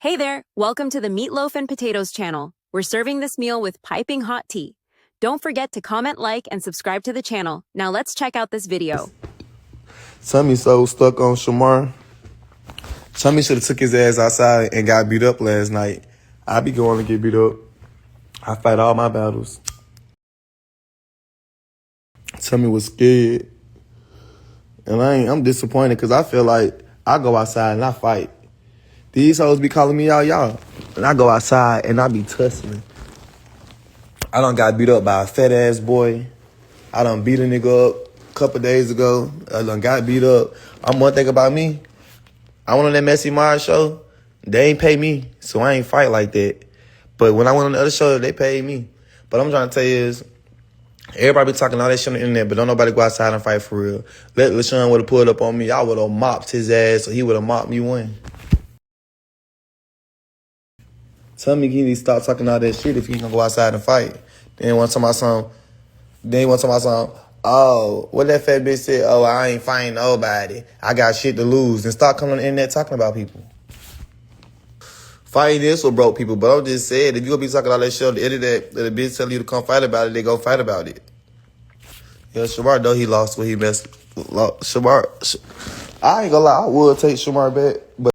Hey there, welcome to the Meatloaf and Potatoes channel. We're serving this meal with piping hot tea. Don't forget to comment, like, and subscribe to the channel. Now let's check out this video. Tommy so stuck on Shamar. Tommy should have took his ass outside and got beat up last night. I be going to get beat up. I fight all my battles. Tommy was scared. And I'm disappointed because I feel like I go outside and I fight. These hoes be calling me y'all. And I go outside and I be tussling. I done got beat up by a fat ass boy. I done beat a nigga up a couple days ago. I done got beat up. One thing about me, I went on that Messy Mars show. They ain't pay me, so I ain't fight like that. But when I went on the other show, they paid me. But I'm trying to tell you is, everybody be talking all that shit on the internet, but don't nobody go outside and fight for real. Let LaShawn would have pulled up on me, I would have mopped his ass, so he would have mopped me one. Tell me he need to stop talking all that shit if he ain't gonna go outside and fight. Then one time I saw oh, what that fat bitch said, oh, I ain't fighting nobody. I got shit to lose. And start coming on the internet talking about people. Fighting this will broke people, but I'm just saying, if you gonna be talking all that shit on the internet, that a bitch tell you to come fight about it, they go fight about it. Yeah, Shamar, though he lost what he messed. Shamar, I ain't gonna lie, I would take Shamar back, but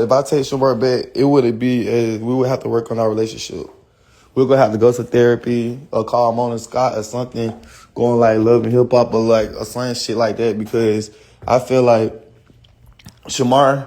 if I take Shamar back, it wouldn't be, we would have to work on our relationship. We're going to have to go to therapy or call Mona Scott or something, going like Love and Hip Hop or some shit like that, because I feel like Shamar,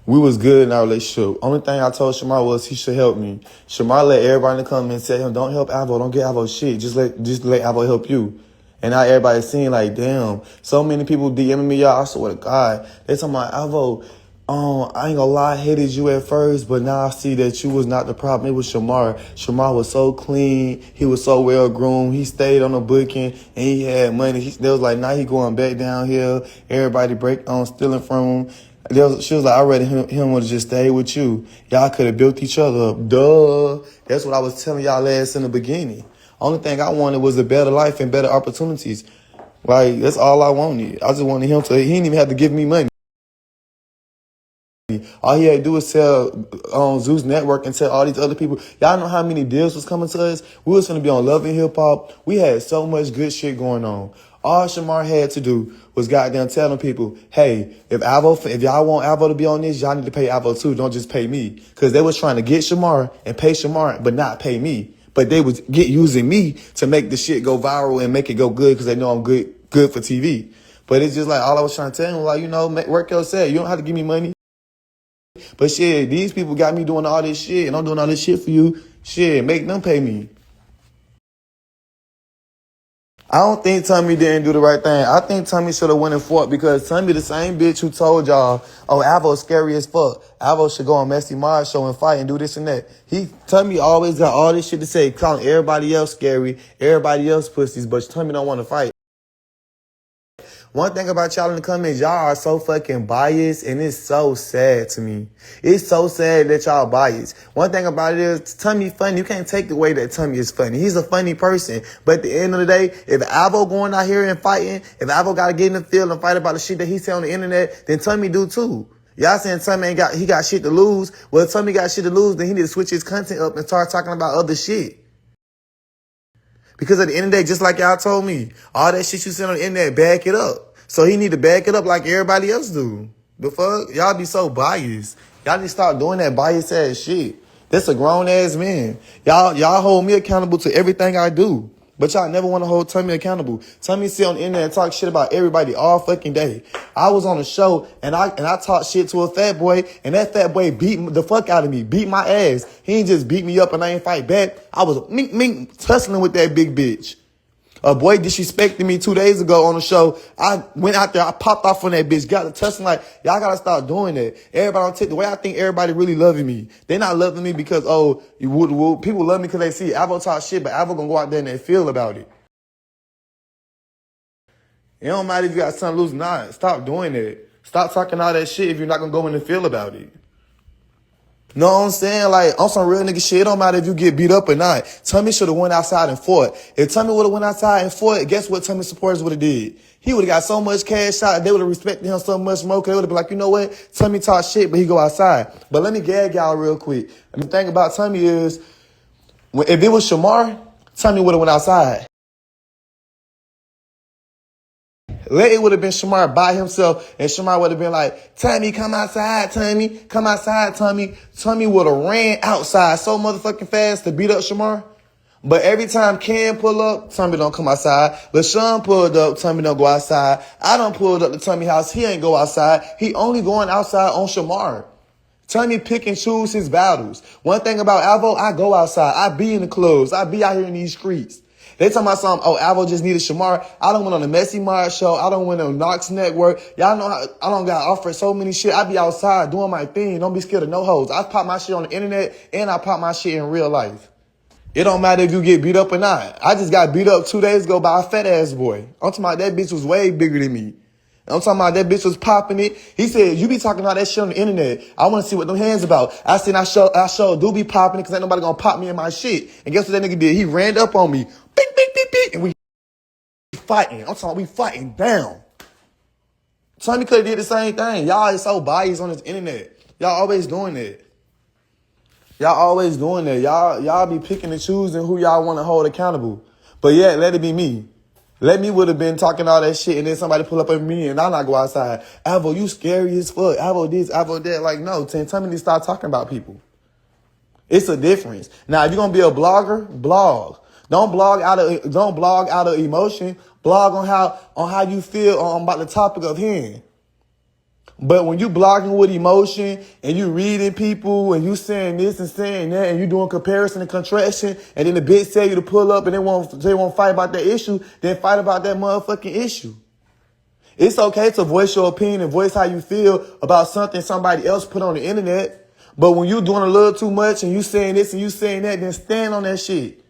we was good in our relationship. Only thing I told Shamar was he should help me. Shamar let everybody in the comments tell him, don't help Alvo, don't get Alvo shit, just let Alvo help you. And now everybody's seeing like, damn, so many people DMing me, y'all, I swear to God, they talking about Alvo, I ain't gonna lie, I hated you at first, but now I see that you was not the problem. It was Shamar. Shamar was so clean. He was so well groomed. He stayed on the booking and he had money. They was like, now he going back down here. Everybody break on stealing from him. She was like, I'd rather him would have just stayed with you. Y'all could have built each other up. Duh. That's what I was telling y'all last in the beginning. Only thing I wanted was a better life and better opportunities. Like, that's all I wanted. I just wanted him to, he didn't even have to give me money. All he had to do was tell on Zeus Network and tell all these other people. Y'all know how many deals was coming to us? We was going to be on Love and Hip Hop. We had so much good shit going on. All Shamar had to do was goddamn telling people, hey, if y'all want Alvo to be on this, y'all need to pay Alvo too. Don't just pay me. Because they was trying to get Shamar and pay Shamar, but not pay me. But they was using me to make the shit go viral and make it go good because they know I'm good for TV. But it's just like all I was trying to tell him, like, you know, work yourself. You don't have to give me money. But shit, these people got me doing all this shit, and I'm doing all this shit for you. Shit, make them pay me. I don't think Tommy didn't do the right thing. I think Tommy should have went and fought because Tommy the same bitch who told y'all, oh, Alvo's scary as fuck. Alvo should go on Messy Mars show and fight and do this and that. Tommy always got all this shit to say, calling everybody else scary, everybody else pussies, but Tommy don't want to fight. One thing about y'all in the comments, y'all are so fucking biased, and it's so sad to me. It's so sad that y'all biased. One thing about it is, Tommy funny. You can't take the way that Tommy is funny. He's a funny person. But at the end of the day, if Alvo going out here and fighting, if Alvo got to get in the field and fight about the shit that he say on the internet, then Tommy do too. Y'all saying Tommy he got shit to lose. Well, if Tommy got shit to lose, then he need to switch his content up and start talking about other shit. Because at the end of the day, just like y'all told me, all that shit you said on the internet, back it up. So he need to back it up like everybody else do. The fuck? Y'all be so biased. Y'all need to stop doing that biased ass shit. That's a grown ass man. Y'all hold me accountable to everything I do. But y'all never want to hold Tommy accountable. Tommy sit on the internet and talk shit about everybody all fucking day. I was on a show and I talked shit to a fat boy, and that fat boy beat the fuck out of me, beat my ass. He ain't just beat me up and I ain't fight back. I was mink tussling with that big bitch. A boy disrespected me 2 days ago on the show. I went out there, I popped off on that bitch, got to tussling like, y'all gotta stop doing that. Everybody don't take the way I think everybody really loving me. They not loving me because, people love me because they see Alvo talk shit, but Alvo gonna go out there and they feel about it. It don't matter if you got something to lose or not. Stop doing that. Stop talking all that shit if you're not gonna go in and feel about it. Know what I'm saying? Like, on some real nigga shit, it don't matter if you get beat up or not. Tommy should have went outside and fought. If Tommy would have went outside and fought, guess what Tommy supporters would have did? He would have got so much cash out. They would have respected him so much more. Cause they would have been like, you know what? Tommy talk shit, but he go outside. But let me gag y'all real quick. And the thing about Tommy is, if it was Shamar, Tommy would have went outside. It would have been Shamar by himself, and Shamar would have been like, Tommy, come outside, Tommy. Come outside, Tommy. Tommy would have ran outside so motherfucking fast to beat up Shamar. But every time Ken pull up, Tommy don't come outside. LaShawn pulled up, Tommy don't go outside. I done pulled up to Tommy house, he ain't go outside. He only going outside on Shamar. Tommy pick and choose his battles. One thing about Alvo, I go outside. I be in the clubs. I be out here in these streets. They talking about something, oh, Alvo just needed Shamar. I done went on the Messy Mars show. I done went on Knox Network. Y'all know how I done got offered so many shit. I be outside doing my thing. Don't be scared of no hoes. I pop my shit on the internet and I pop my shit in real life. It don't matter if you get beat up or not. I just got beat up 2 days ago by a fat ass boy. I'm talking about that bitch was way bigger than me. I'm talking about that bitch was popping it. He said, you be talking all that shit on the internet. I want to see what them hands about. I said, I show do be popping it because ain't nobody going to pop me in my shit. And guess what that nigga did? He ran up on me. Beep, beep, beep, beep. And we fighting. I'm talking about we fighting down. Tommy could have did the same thing. Y'all is so biased on this internet. Y'all always doing that. Y'all always doing that. Y'all be picking and choosing who y'all want to hold accountable. But yeah, let it be me. Let me would have been talking all that shit and then somebody pull up on me and I not go outside. Alvo, you scary as fuck. Alvo this, Alvo that. Like, no, tell me to start talking about people. It's a difference. Now, if you're gonna be a blogger, blog. Don't blog out of emotion. Blog on how you feel about the topic of hearing. But when you blogging with emotion and you reading people and you saying this and saying that and you doing comparison and contraction and then the bitch tell you to pull up and they won't fight about that issue, then fight about that motherfucking issue. It's okay to voice your opinion and voice how you feel about something somebody else put on the internet. But when you doing a little too much and you saying this and you saying that, then stand on that shit.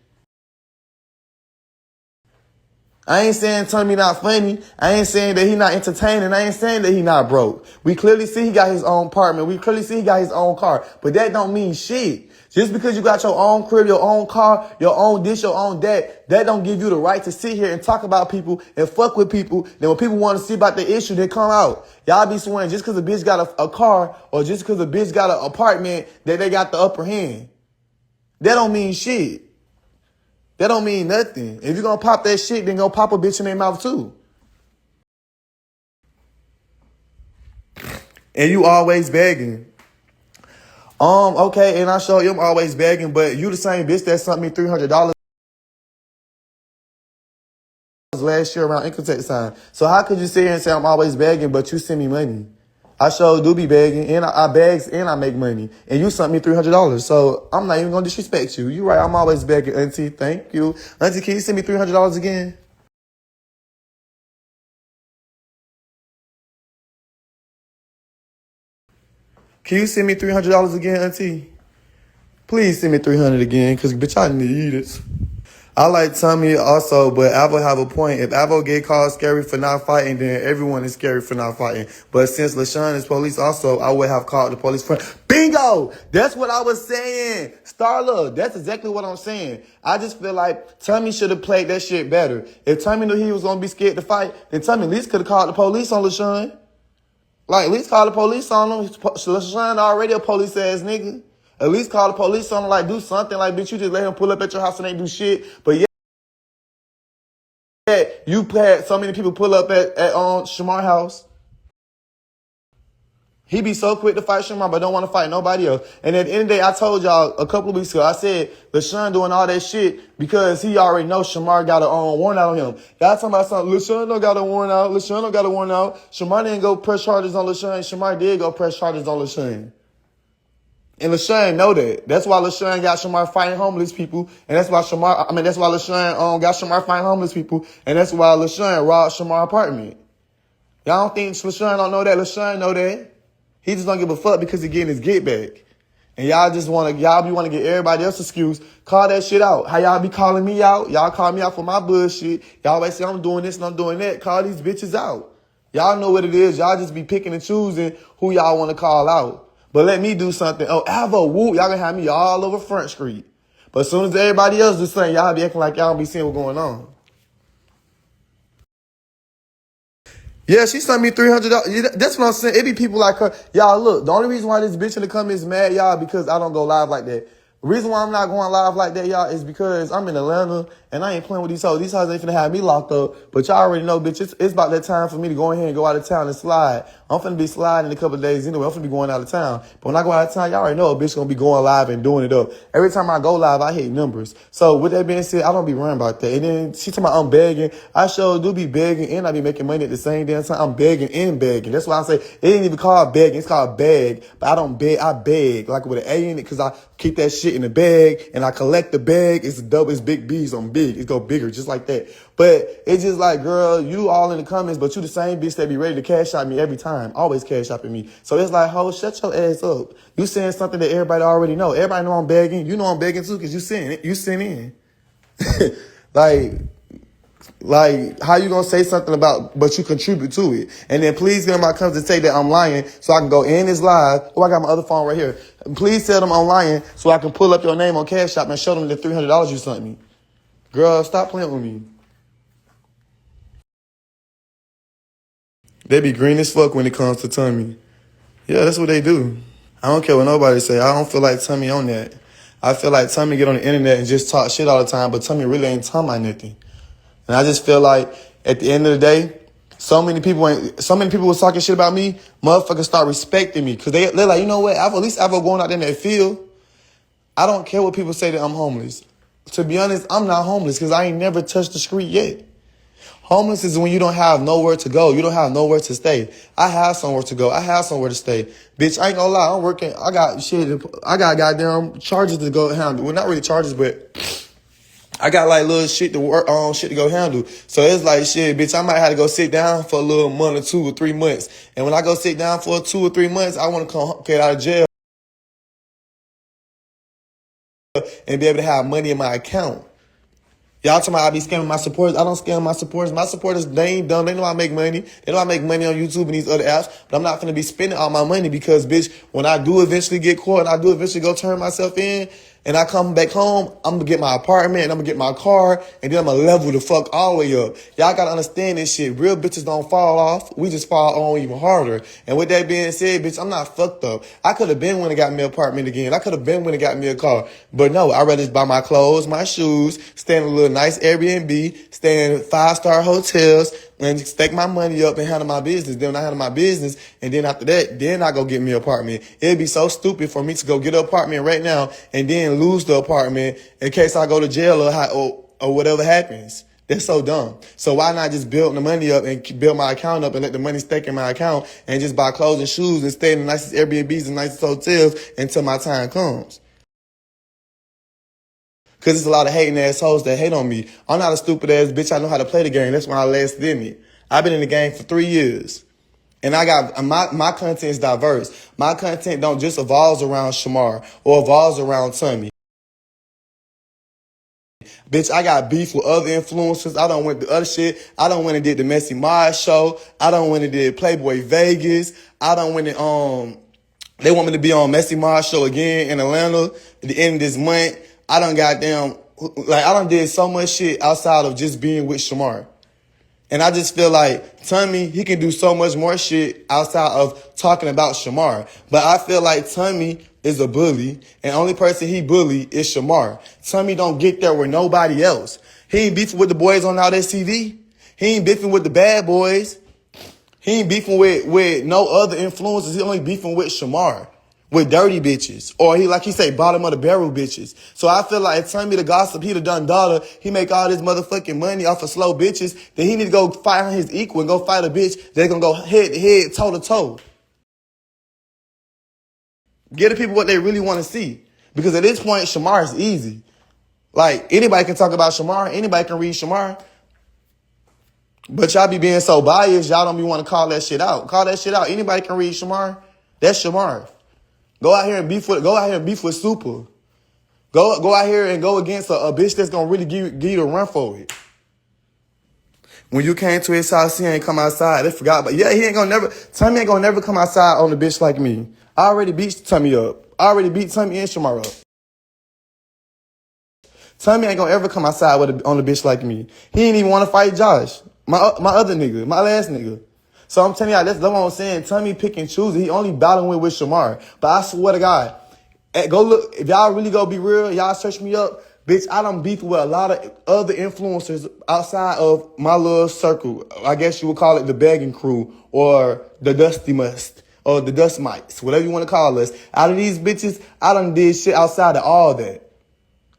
I ain't saying Tommy not funny. I ain't saying that he not entertaining. I ain't saying that he not broke. We clearly see he got his own apartment. We clearly see he got his own car. But that don't mean shit. Just because you got your own crib, your own car, your own this, your own that don't give you the right to sit here and talk about people and fuck with people. Then when people want to see about the issue, they come out. Y'all be swearing just because a bitch got a car or just because a bitch got an apartment that they got the upper hand. That don't mean shit. That don't mean nothing. If you're going to pop that shit, then go pop a bitch in their mouth too. And you always begging. Okay, and I show you I'm always begging, but you the same bitch that sent me $300 last year around income tax time. So how could you sit here and say I'm always begging, but you send me money? I sure do be begging, and I begs, and I make money. And you sent me $300, so I'm not even going to disrespect you. You right, I'm always begging, Auntie. Thank you. Auntie, can you send me $300 again? Can you send me $300 again, Auntie? Please send me $300 again, because, bitch, I need it. I like Tommy also, but Alvo have a point. If Alvo get called scary for not fighting, then everyone is scary for not fighting. But since LaShawn is police also, I would have called the police for bingo! That's what I was saying. Starla, that's exactly what I'm saying. I just feel like Tommy should have played that shit better. If Tommy knew he was going to be scared to fight, then Tommy at least could have called the police on LaShawn. Like, at least call the police on him. LaShawn already a police ass nigga. At least call the police on him, like, do something. Like, bitch, you just let him pull up at your house and ain't do shit. But yeah, you had so many people pull up at Shamar house. He be so quick to fight Shamar, but don't want to fight nobody else. And at the end of the day, I told y'all a couple of weeks ago, I said LaShawn doing all that shit because he already knows Shamar got a warrant out on him. Y'all talking about something, LaShawn don't got a warrant out. LaShawn don't got a warrant out. Shamar didn't go press charges on LaShawn. Shamar did go press charges on LaShawn. And LaShawn know that. That's why LaShawn got Shamar fighting homeless people. And that's why LaShawn got Shamar fighting homeless people. And that's why LaShawn robbed Shamar's apartment. Y'all don't think LaShawn don't know that? LaShawn know that. He just don't give a fuck because he getting his get back. And y'all be want to get everybody else's excuse. Call that shit out. How y'all be calling me out? Y'all call me out for my bullshit. Y'all always say I'm doing this and I'm doing that. Call these bitches out. Y'all know what it is. Y'all just be picking and choosing who y'all want to call out. But let me do something. Oh, Alvo, whoop, y'all gonna have me all over Front Street. But as soon as everybody else do something, y'all be acting like y'all don't be seeing what's going on. Yeah, she sent me $300. That's what I'm saying. It be people like her. Y'all, look, the only reason why this bitch in the comments is mad, y'all, because I don't go live like that. The reason why I'm not going live like that, y'all, is because I'm in Atlanta and I ain't playing with these hoes. These hoes ain't finna have me locked up. But y'all already know, bitch, it's about that time for me to go in here and go out of town and slide. I'm finna be sliding in a couple of days anyway. I'm finna be going out of town. But when I go out of town, y'all already know a bitch gonna be going live and doing it up. Every time I go live, I hit numbers. So with that being said, I don't be worrying about that. And then she talking about I'm begging. I sure do be begging and I be making money at the same damn time. I'm begging and begging. That's why I say it ain't even called begging. It's called beg. But I don't beg. I beg. Like with an A in it because I keep that shit in the bag and I collect the bag. It's double. It's big B's on big. It go bigger just like that. But it's just like, girl, you all in the comments, but you the same bitch that be ready to cash out me every time. Always cash out me. So it's like, ho, shut your ass up. You saying something that everybody already know. Everybody know I'm begging. You know I'm begging too because you send it. You send in. Like, how you gonna say something about, but you contribute to it? And then please get on my comments and say that I'm lying so I can go in this live. Oh, I got my other phone right here. Please tell them I'm lying so I can pull up your name on Cash App and show them the $300 you sent me. Girl, stop playing with me. They be green as fuck when it comes to Tommy. Yeah, that's what they do. I don't care what nobody say. I don't feel like Tommy on that. I feel like Tommy get on the internet and just talk shit all the time, but Tommy really ain't talking about nothing. And I just feel like at the end of the day, so many people was talking shit about me. Motherfuckers start respecting me because they're like, you know what? At least Alvo going out there in that field. I don't care what people say that I'm homeless. To be honest, I'm not homeless because I ain't never touched the street yet. Homeless is when you don't have nowhere to go. You don't have nowhere to stay. I have somewhere to go. I have somewhere to stay. Bitch, I ain't gonna lie. I'm working. I got shit. I got goddamn charges to go handle. Well, not really charges, but I got like little shit to work on, shit to go handle. So it's like shit, bitch, I might have to go sit down for a little month or 2 or 3 months. And when I go sit down for 2 or 3 months, I want to get out of jail and be able to have money in my account. Y'all talking about I be scamming my supporters. I don't scam my supporters. My supporters, they ain't dumb. They know I make money. They know I make money on YouTube and these other apps. But I'm not going to be spending all my money because, bitch, when I do eventually get caught and I do eventually go turn myself in and I come back home, I'm going to get my apartment and I'm going to get my car and then I'm going to level the fuck all the way up. Y'all got to understand this shit. Real bitches don't fall off. We just fall on even harder. And with that being said, bitch, I'm not fucked up. I could have been when I got me an apartment again. I could have been when I got me a car. But no, I'd rather just buy my clothes, my shoes, stay in a little nice Airbnb, stay in 5-star hotels, and stack my money up and handle my business. Then when I handle my business, and then after that, then I go get me an apartment. It'd be so stupid for me to go get an apartment right now and then lose the apartment in case I go to jail or whatever happens. That's so dumb. So why not just build the money up and build my account up and let the money stack in my account and just buy clothes and shoes and stay in the nicest Airbnbs and nicest hotels until my time comes? Because there's a lot of hating assholes that hate on me. I'm not a stupid ass bitch. I know how to play the game. That's why I lasted in it. I've been in the game for 3 years. And I got my content is diverse. My content don't just evolve around Shamar or evolves around Tommy. Bitch, I got beef with other influencers. I don't went to other shit. I don't went and did the Messy Mod show. I don't went and did Playboy Vegas. I don't went and they want me to be on Messy Mod show again in Atlanta at the end of this month. I done goddamn I done did so much shit outside of just being with Shamar. And I just feel like Tommy, he can do so much more shit outside of talking about Shamar. But I feel like Tommy is a bully, and only person he bully is Shamar. Tommy don't get there with nobody else. He ain't beefing with the boys on all that TV. He ain't beefing with the bad boys. He ain't beefing with no other influencers. He only beefing with Shamar. With dirty bitches. Or he say, bottom of the barrel bitches. So I feel like Tommy the gossip, he the done dollar. He make all this motherfucking money off of slow bitches. Then he need to go fight his equal and go fight a bitch that's gonna go head to head, toe to toe. Give the people what they really want to see. Because at this point, Shamar is easy. Like, anybody can talk about Shamar. Anybody can read Shamar. But y'all be being so biased, y'all don't be want to call that shit out. Call that shit out. Anybody can read Shamar. That's Shamar. Go out here and beef with Super. Go out here and go against a bitch that's gonna really give you the run for it. When you came to his house, he ain't come outside. They forgot, but yeah, Tommy ain't gonna never come outside on a bitch like me. I already beat Tommy up. I already beat Tommy and Shamar up. Tommy ain't gonna ever come outside on a bitch like me. He ain't even want to fight Josh, my other nigga, my last nigga. So I'm telling y'all, that's what I'm saying. Tommy pick and choose. He only battling with Shamar. But I swear to God, go look. If y'all really go be real, y'all search me up. Bitch, I done beefed with a lot of other influencers outside of my little circle. I guess you would call it the begging crew or the dusty must or the dust mites, whatever you want to call us. Out of these bitches, I done did shit outside of all that.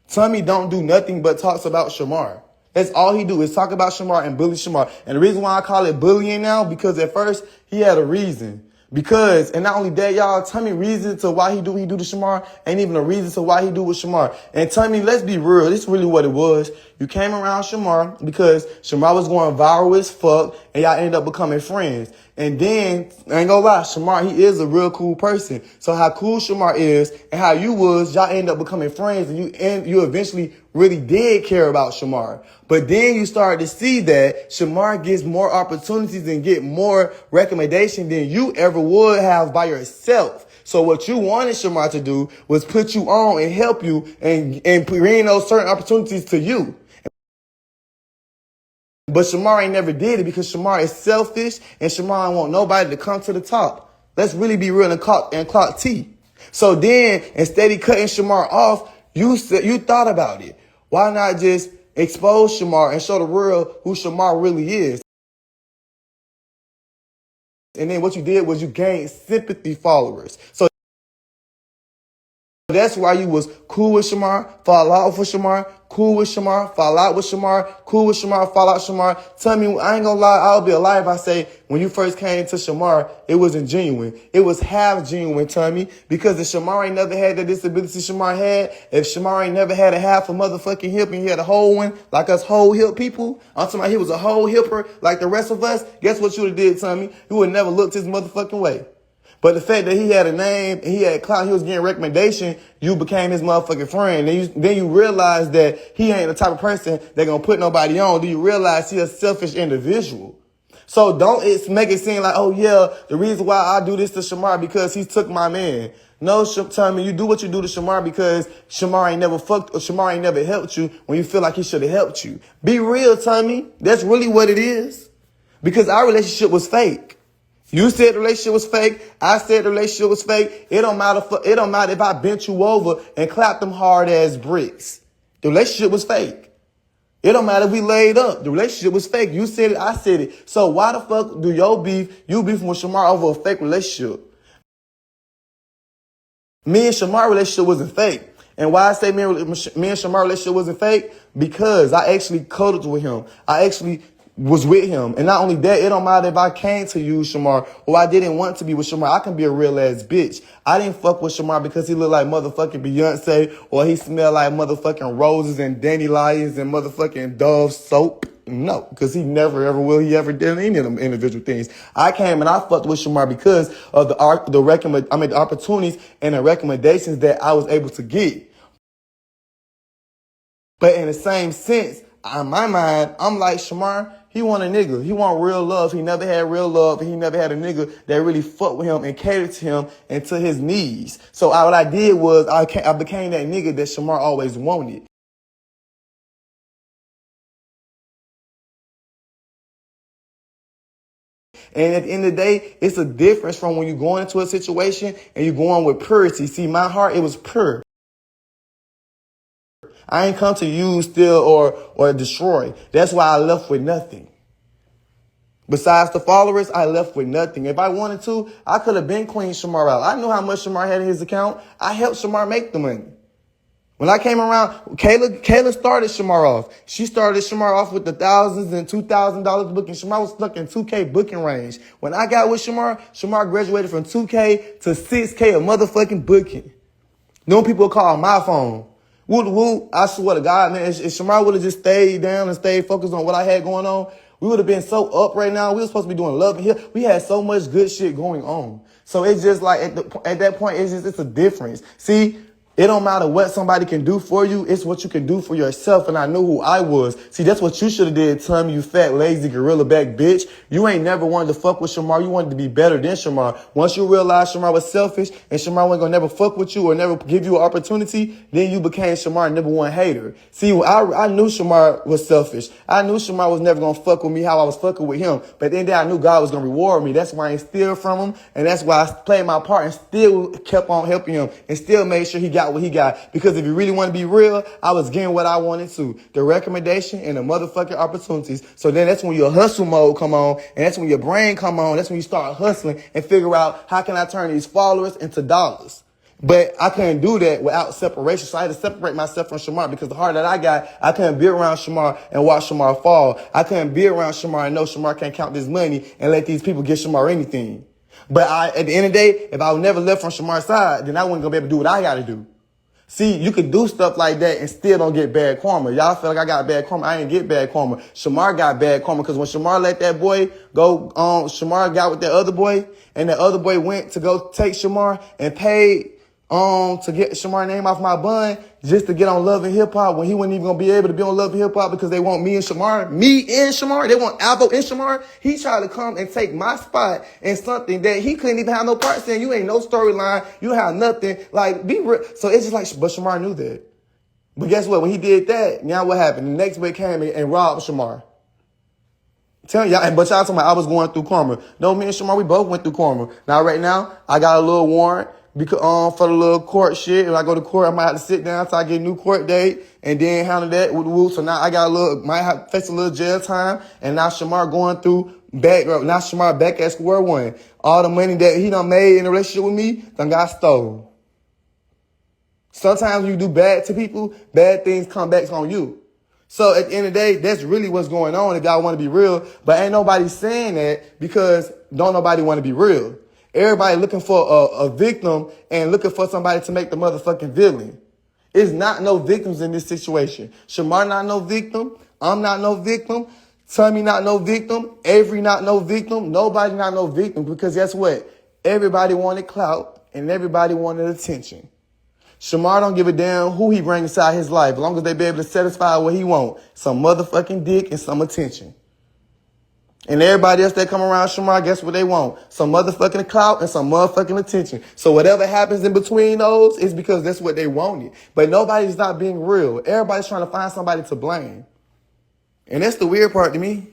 Tommy don't do nothing but talks about Shamar. That's all he do is talk about Shamar and bully Shamar. And the reason why I call it bullying now, because at first he had a reason. Because, and not only that, y'all, Tommy reason to why he do to Shamar ain't even a reason to why he do with Shamar. And Tommy, let's be real, this is really what it was. You came around Shamar because Shamar was going viral as fuck and y'all ended up becoming friends. And then, I ain't gonna lie, Shamar, he is a real cool person. So how cool Shamar is and how you was, y'all end up becoming friends and you eventually really did care about Shamar. But then you started to see that Shamar gets more opportunities and get more recommendation than you ever would have by yourself. So what you wanted Shamar to do was put you on and help you and bring those certain opportunities to you. But Shamar ain't never did it because Shamar is selfish and Shamar don't want nobody to come to the top. Let's really be real and clock T. So then, instead of cutting Shamar off, you thought about it. Why not just expose Shamar and show the world who Shamar really is? And then what you did was you gained sympathy followers. So that's why you was cool with Shamar, fall out with Shamar, cool with Shamar, fall out with Shamar, cool with Shamar, fall out with Shamar. Tell me, I ain't gonna lie, I'll be a liar if I say when you first came to Shamar, it wasn't genuine. It was half genuine, Tommy, because if Shamar ain't never had the disability Shamar had, if Shamar ain't never had a half a motherfucking hip and he had a whole one, like us whole hip people, I'm talking about he was a whole hipper like the rest of us, guess what you would have did, Tommy? You would never looked his motherfucking way. But the fact that he had a name and he had clout, he was getting recommendation, you became his motherfucking friend. Then you realize that he ain't the type of person that gonna put nobody on. Do you realize he a selfish individual? So don't make it seem like, oh yeah, the reason why I do this to Shamar because he took my man. No, Tommy, you do what you do to Shamar because Shamar ain't never fucked or Shamar ain't never helped you when you feel like he should have helped you. Be real, Tommy. That's really what it is. Because our relationship was fake. You said the relationship was fake. I said the relationship was fake. It don't matter if I bent you over and clapped them hard ass bricks. The relationship was fake. It don't matter if we laid up. The relationship was fake. You said it. I said it. So why the fuck do you beefing with Shamar over a fake relationship? Me and Shamar relationship wasn't fake. And why I say me and Shamar relationship wasn't fake? Because I actually cuddled with him. I actually was with him. And not only that, it don't matter if I came to use Shamar or I didn't want to be with Shamar. I can be a real ass bitch. I didn't fuck with Shamar because he looked like motherfucking Beyonce or he smelled like motherfucking roses and dandelions and motherfucking Dove soap. No, because he never ever will. He ever did any of them individual things. I came and I fucked with Shamar because of the opportunities and the recommendations that I was able to get. But in the same sense, in my mind, I'm like, Shamar, he want a nigga. He want real love. He never had real love. And he never had a nigga that really fucked with him and catered to him and to his needs. So what I did was I became that nigga that Shamar always wanted. And at the end of the day, it's a difference from when you're going into a situation and you're going with purity. See, my heart, it was pure. I ain't come to use, steal, or destroy. That's why I left with nothing. Besides the followers, I left with nothing. If I wanted to, I could have been cleaned Shamar out. I knew how much Shamar had in his account. I helped Shamar make the money. When I came around, Kayla started Shamar off. She started Shamar off with the thousands and $2,000 booking. Shamar was stuck in 2K booking range. When I got with Shamar, Shamar graduated from 2K to 6K of motherfucking booking. Them people call my phone. I swear to God, man, if Shamar would have just stayed down and stayed focused on what I had going on, we would have been so up right now. We were supposed to be doing Love and Here. We had so much good shit going on. So it's just like at that point, it's a difference. See, It don't matter what somebody can do for you. It's what you can do for yourself. And I knew who I was. See, that's what you should have did, Tommy, you fat, lazy, gorilla back bitch. You ain't never wanted to fuck with Shamar. You wanted to be better than Shamar. Once you realized Shamar was selfish and Shamar wasn't going to never fuck with you or never give you an opportunity, then you became Shamar's number one hater. See, I knew Shamar was selfish. I knew Shamar was never going to fuck with me how I was fucking with him. But then I knew God was going to reward me. That's why I ain't steal from him. And that's why I played my part and still kept on helping him and still made sure he got what he got. Because if you really want to be real, I was getting what I wanted to. The recommendation and the motherfucking opportunities. So then that's when your hustle mode come on. And that's when your brain come on. That's when you start hustling and figure out how can I turn these followers into dollars. But I couldn't do that without separation. So I had to separate myself from Shamar because the heart that I got, I couldn't be around Shamar and watch Shamar fall. I couldn't be around Shamar and know Shamar can't count this money and let these people give Shamar anything. But at the end of the day, if I would never left from Shamar's side, then I wasn't going to be able to do what I got to do. See, you could do stuff like that and still don't get bad karma. Y'all feel like I got bad karma. I ain't get bad karma. Shamar got bad karma because when Shamar let that boy go, Shamar got with that other boy and that other boy went to go take Shamar and paid to get Shamar's name off my bun just to get on Love and Hip Hop when he wasn't even gonna be able to be on Love and Hip Hop because they want me and Shamar. They want Alvo and Shamar. He tried to come and take my spot in something that he couldn't even have no parts in. You ain't no storyline. You have nothing. Like, be real. So it's just like, but Shamar knew that. But guess what? When he did that, now what happened? The next boy came and robbed Shamar. Tell y'all, but y'all talking about I was going through karma. No, me and Shamar, we both went through karma. Now, right now, I got a little warrant. Because, for the little court shit. If I go to court, I might have to sit down until I get a new court date and then handle that with the woo. So now I got might have to face a little jail time. And now Shamar going through now Shamar back at square one. All the money that he done made in a relationship with me, done got stole. Sometimes when you do bad to people, bad things come back on you. So at the end of the day, that's really what's going on if y'all want to be real. But ain't nobody saying that because don't nobody want to be real. Everybody looking for a victim and looking for somebody to make the motherfucking villain. It's not no victims in this situation. Shamar not no victim. I'm not no victim. Tommy not no victim. Avery not no victim. Nobody not no victim because guess what? Everybody wanted clout and everybody wanted attention. Shamar don't give a damn who he brings inside his life as long as they be able to satisfy what he want. Some motherfucking dick and some attention. And everybody else that come around Shamar, guess what they want? Some motherfucking clout and some motherfucking attention. So whatever happens in between those is because that's what they wanted. But nobody's not being real. Everybody's trying to find somebody to blame. And that's the weird part to me.